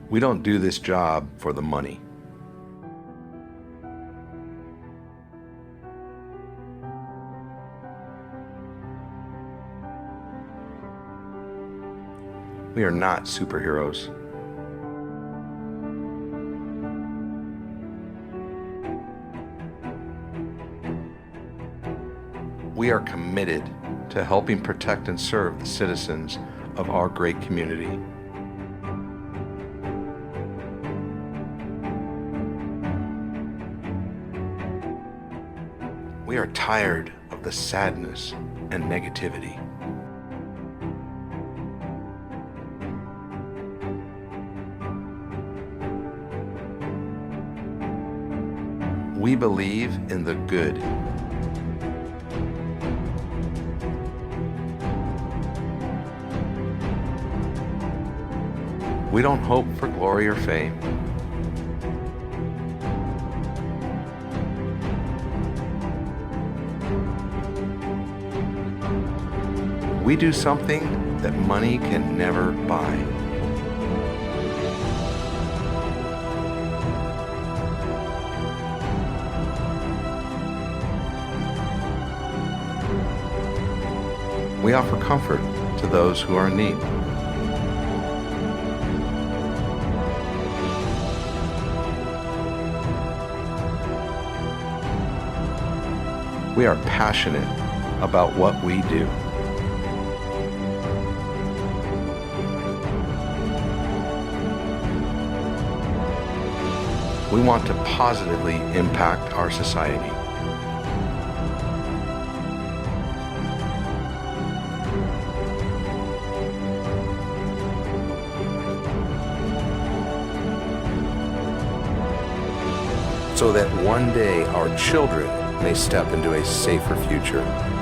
We don't do this job for the money. We are not superheroes. We are committed to helping protect and serve the citizens of our great community. We are tired of the sadness and negativity. We believe in the good. We don't hope for glory or fame. We do something that money can never buy. We offer comfort to those who are in need. We are passionate about what we do. We want to positively impact our society. So that one day our children may step into a safer future.